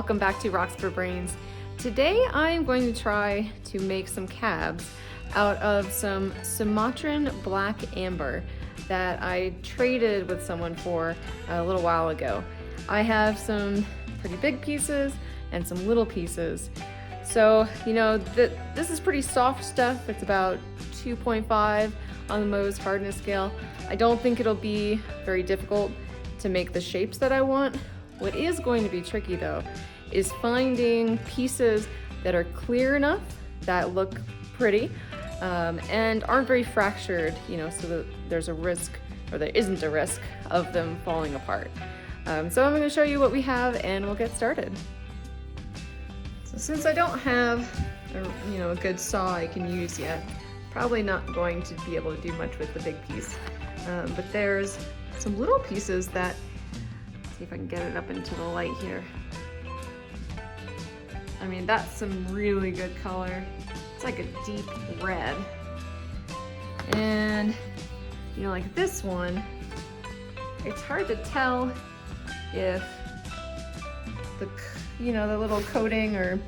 welcome back to Rocks for Brains. Today I'm going to try to make some cabs out of some Sumatran Black amber that I traded with someone for a little while ago. I have some pretty big pieces and some little pieces. So, this is pretty soft stuff. It's about 2.5 on the Mohs hardness scale. I don't think it'll be very difficult to make the shapes that I want. What is going to be tricky though is finding pieces that are clear enough, that look pretty, and aren't very fractured, so that there's a risk, or there isn't a risk, of them falling apart. So I'm going to show you what we have and we'll get started. So since I don't have a good saw I can use yet, probably not going to be able to do much with the big piece. But there's some little pieces that, let's see if I can get it up into the light here. I mean, that's some really good color. It's like a deep red. And, like this one, it's hard to tell if the little coating, or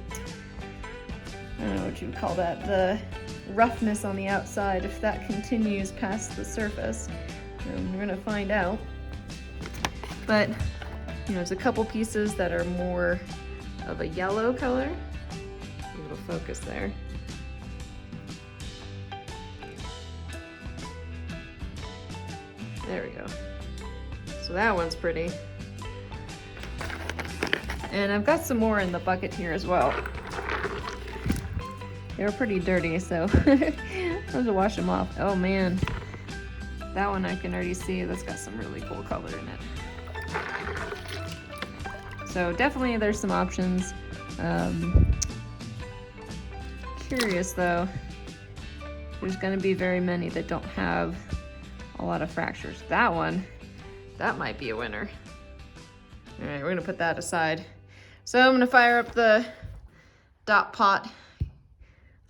I don't know what you would call that, the roughness on the outside, if that continues past the surface. We're gonna find out. But, there's a couple pieces that are more of a yellow color. A little focus there. There we go. So that one's pretty. And I've got some more in the bucket here as well. They were pretty dirty, so I have to wash them off. Oh man, that one I can already see that's got some really cool color in it. So definitely there's some options. Curious though, there's gonna be very many that don't have a lot of fractures. That one, that might be a winner. All right, we're gonna put that aside. So I'm gonna fire up the dot pot,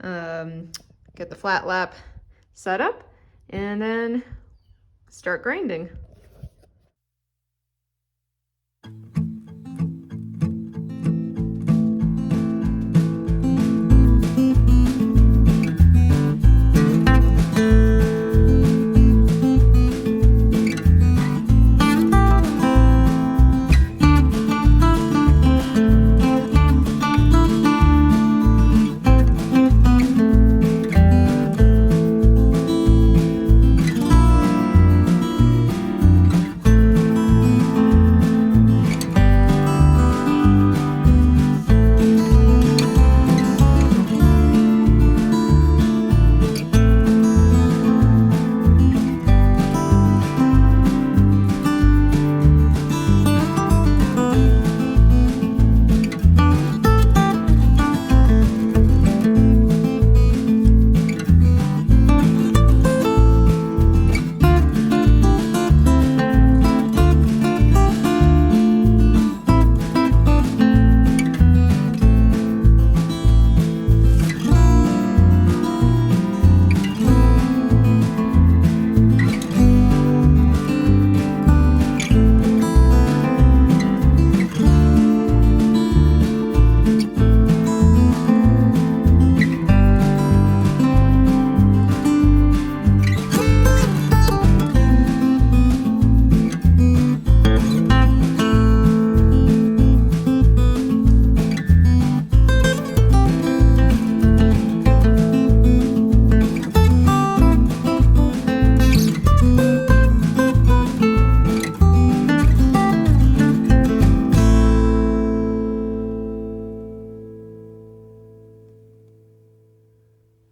get the flat lap set up, and then start grinding.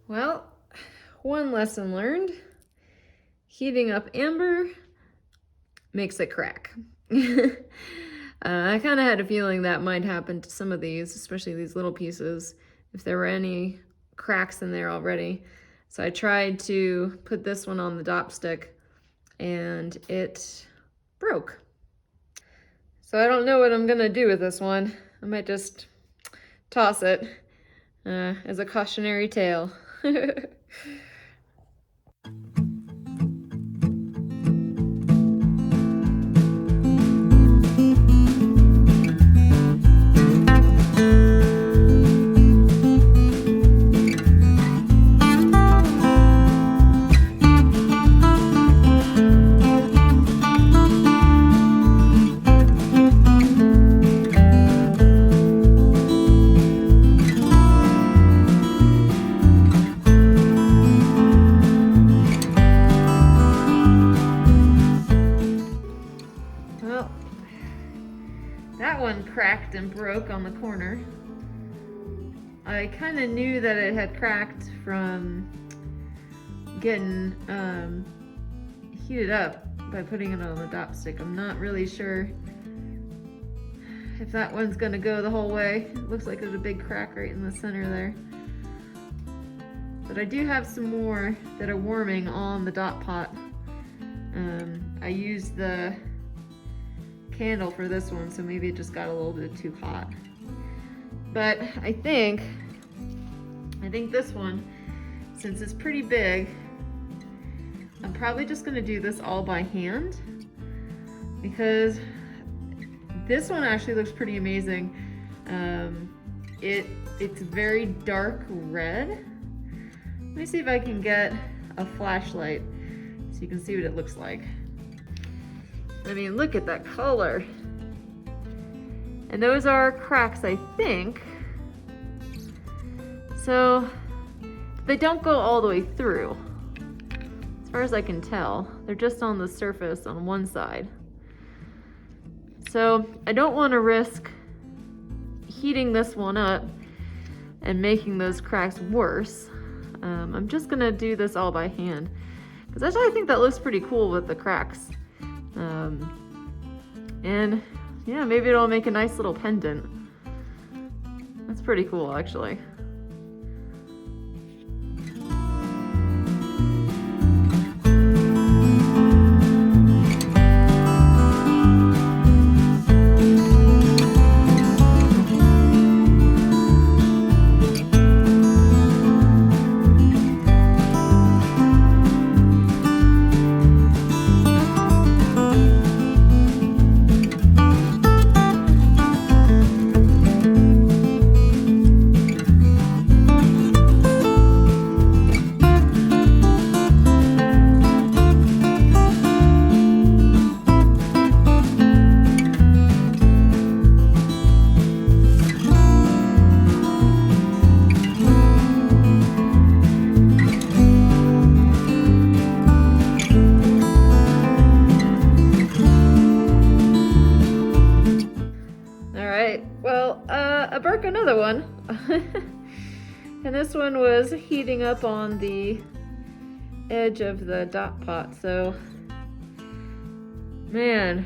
Well, one lesson learned: heating up amber makes it crack. I kind of had a feeling that might happen to some of these, especially these little pieces, if there were any cracks in there already. So I tried to put this one on the dop stick and it broke. So I don't know what I'm gonna do with this one. I might just toss it as a cautionary tale. cracked and broke on the corner. I kind of knew that it had cracked from getting heated up by putting it on the dop stick. I'm not really sure if that one's gonna go the whole way. It looks like there's a big crack right in the center there. But I do have some more that are warming on the dot pot. I used the candle for this one, so maybe it just got a little bit too hot. But I think this one, since it's pretty big, I'm probably just gonna do this all by hand, because this one actually looks pretty amazing. It's very dark red. Let me see if I can get a flashlight so you can see what it looks like. I mean, look at that color. And those are cracks, I think. So they don't go all the way through. As far as I can tell, they're just on the surface on one side. So I don't want to risk heating this one up and making those cracks worse. I'm just gonna do this all by hand, because actually I think that looks pretty cool with the cracks. And yeah, maybe it'll make a nice little pendant. That's pretty cool, actually. I broke another one. And this one was heating up on the edge of the dot pot, so man,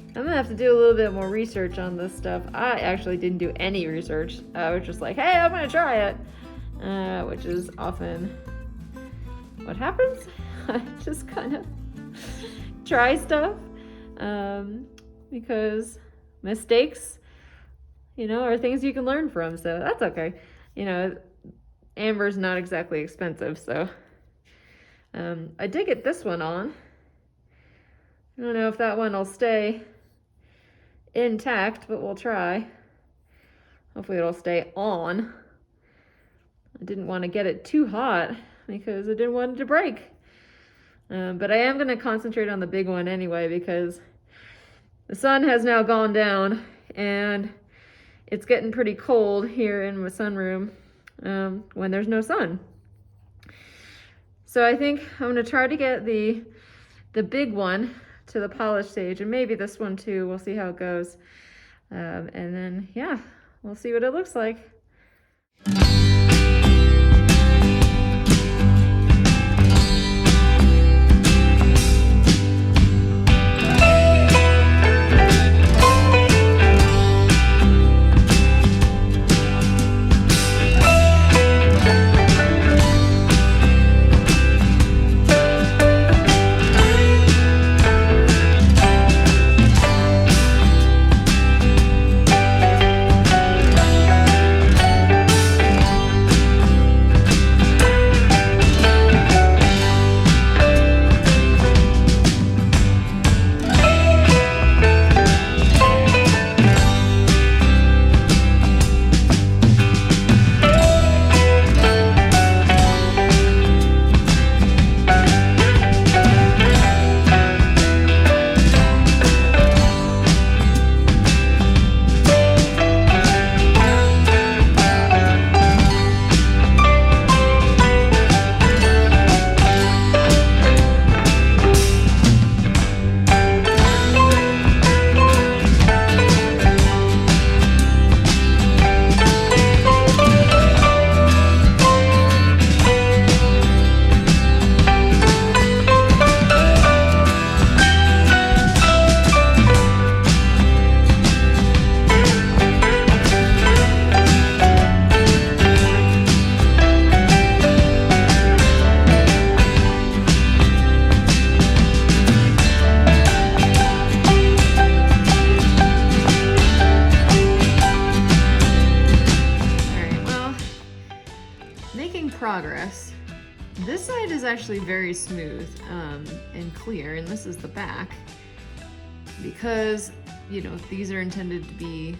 I'm gonna have to do a little bit more research on this stuff. I actually didn't do any research. I was just like, hey, I'm gonna try it, which is often what happens. I just kind of try stuff, because mistakes, are things you can learn from, so that's okay. Amber's not exactly expensive, so I did get this one on. I don't know if that one will stay intact, but we'll try. Hopefully it'll stay on. I didn't want to get it too hot because I didn't want it to break. But I am going to concentrate on the big one anyway, because the sun has now gone down and it's getting pretty cold here in my sunroom when there's no sun. So I think I'm going to try to get the big one to the polish stage, and maybe this one too. We'll see how it goes. And then, yeah, we'll see what it looks like. making progress. This side is actually very smooth and clear, and this is the back. Because, you know, these are intended to be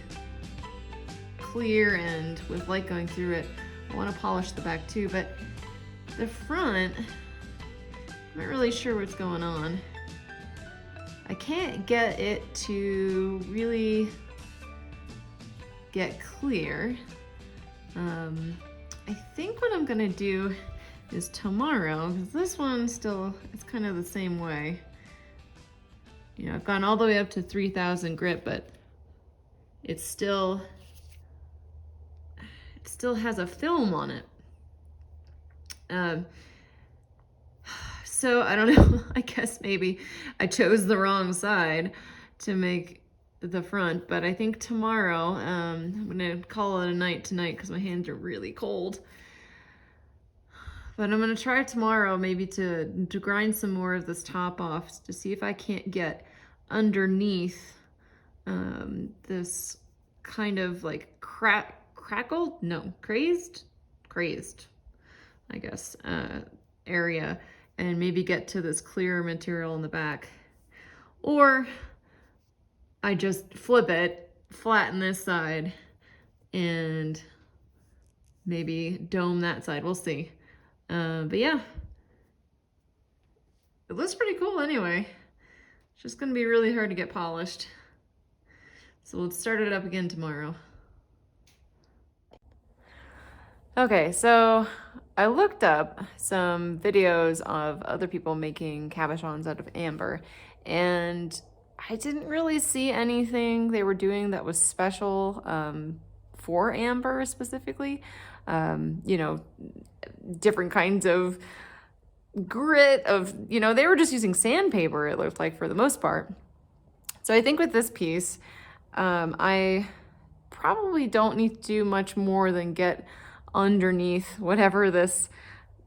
clear and with light going through it, I want to polish the back too, but the front, I'm not really sure what's going on. I can't get it to really get clear. I think what I'm gonna do is tomorrow, because this one still, it's kind of the same way. You know, I've gone all the way up to 3000 grit, but it still has a film on it. So I don't know, I guess maybe I chose the wrong side to make the front, but I think tomorrow, I'm gonna call it a night tonight because my hands are really cold. But I'm gonna try tomorrow maybe to grind some more of this top off to see if I can't get underneath this kind of like crackled? No, crazed, I guess, area, and maybe get to this clearer material in the back. Or I just flip it, flatten this side, and maybe dome that side. We'll see. But yeah, it looks pretty cool anyway. It's just gonna be really hard to get polished. So we'll start it up again tomorrow. Okay, so I looked up some videos of other people making cabochons out of amber, and I didn't really see anything they were doing that was special for amber specifically. You know, different kinds of grit of, you know, they were just using sandpaper, it looked like, for the most part. So I think with this piece, I probably don't need to do much more than get underneath whatever this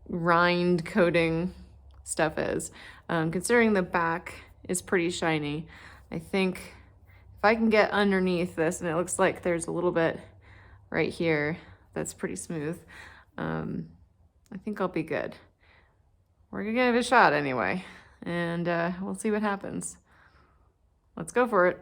rind coating stuff is. Considering the back is pretty shiny, I think if I can get underneath this, and it looks like there's a little bit right here that's pretty smooth, I think I'll be good. We're gonna give it a shot anyway, and we'll see what happens. Let's go for it.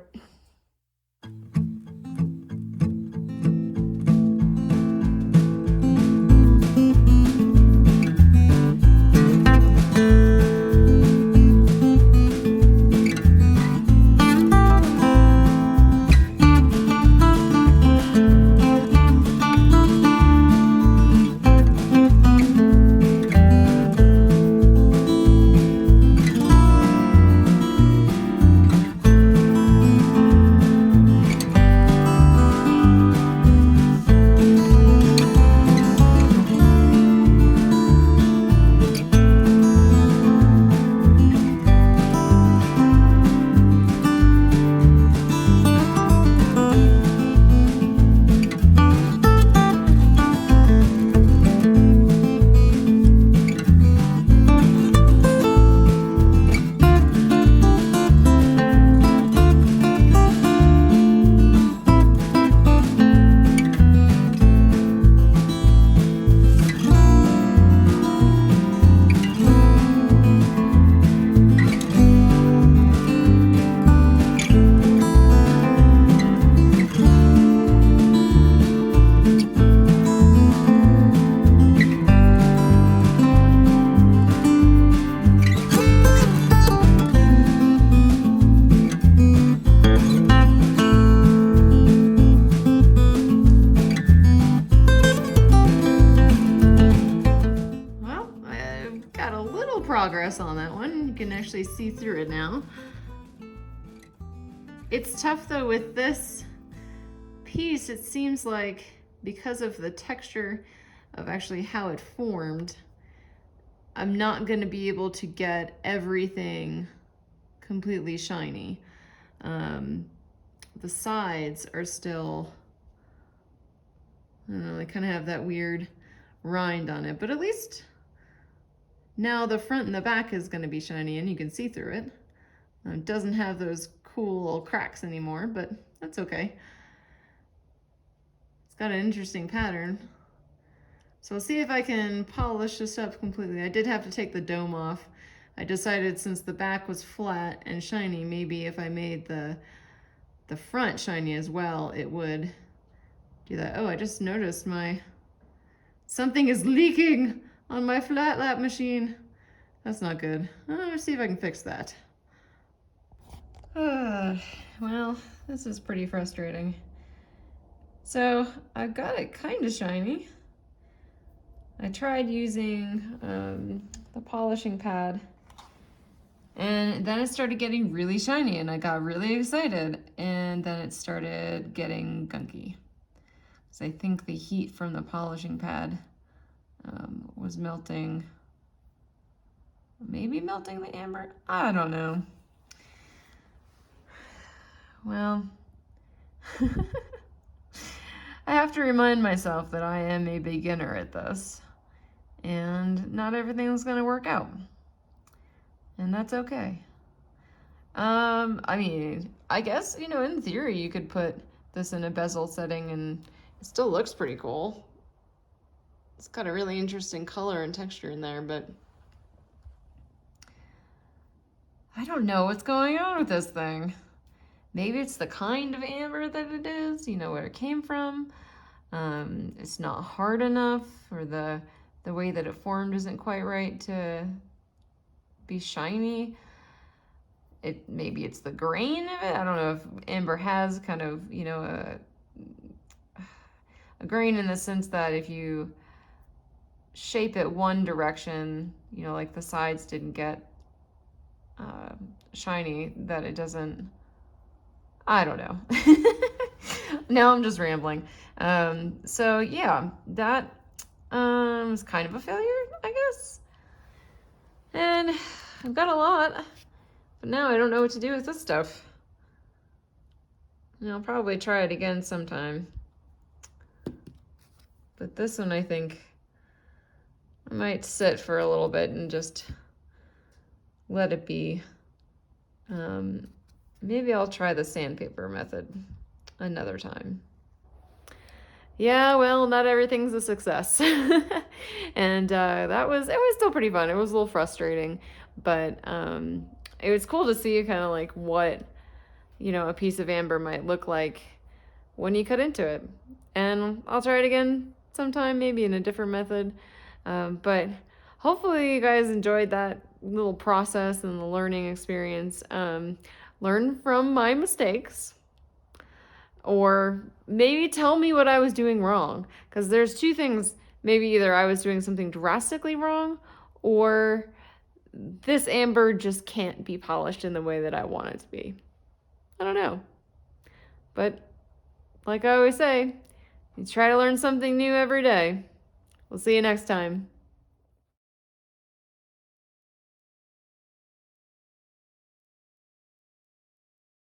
Progress on that one. You can actually see through it now. It's tough though with this piece. It seems like because of the texture of actually how it formed, I'm not going to be able to get everything completely shiny. The sides are still, I don't know, they kind of have that weird rind on it, but at least now the front and the back is going to be shiny and you can see through it. It doesn't have those cool little cracks anymore, but that's okay. It's got an interesting pattern. So I'll see if I can polish this up completely. I did have to take the dome off. I decided since the back was flat and shiny, maybe if I made the front shiny as well, it would do that. Oh, I just noticed something is leaking on my flat lap machine. That's not good. Let's see if I can fix that. Well, this is pretty frustrating. So I've got it kind of shiny. I tried using the polishing pad, and then it started getting really shiny and I got really excited, and then it started getting gunky. So I think the heat from the polishing pad was melting, maybe melting the amber. I don't know. Well, I have to remind myself that I am a beginner at this, and not everything's gonna work out, and that's okay. I mean, I guess, in theory, you could put this in a bezel setting and it still looks pretty cool. It's got a really interesting color and texture in there, but I don't know what's going on with this thing. Maybe it's the kind of amber that it is, where it came from. It's not hard enough, or the way that it formed isn't quite right to be shiny. Maybe it's the grain of it. I don't know if amber has kind of, a grain in the sense that if you shape it one direction, like the sides didn't get shiny, that it doesn't, I don't know. Now I'm just rambling. So yeah, that was kind of a failure, I guess. And I've got a lot, but now I don't know what to do with this stuff. And I'll probably try it again sometime. But this one, I think I might sit for a little bit and just let it be. Maybe I'll try the sandpaper method another time. Yeah, well, not everything's a success. And it was still pretty fun. It was a little frustrating, but it was cool to see kind of like what, a piece of amber might look like when you cut into it. And I'll try it again sometime, maybe in a different method. But hopefully you guys enjoyed that little process and the learning experience. Learn from my mistakes, or maybe tell me what I was doing wrong. Because there's two things. Maybe either I was doing something drastically wrong, or this amber just can't be polished in the way that I want it to be. I don't know. But like I always say, you try to learn something new every day. We'll see you next time.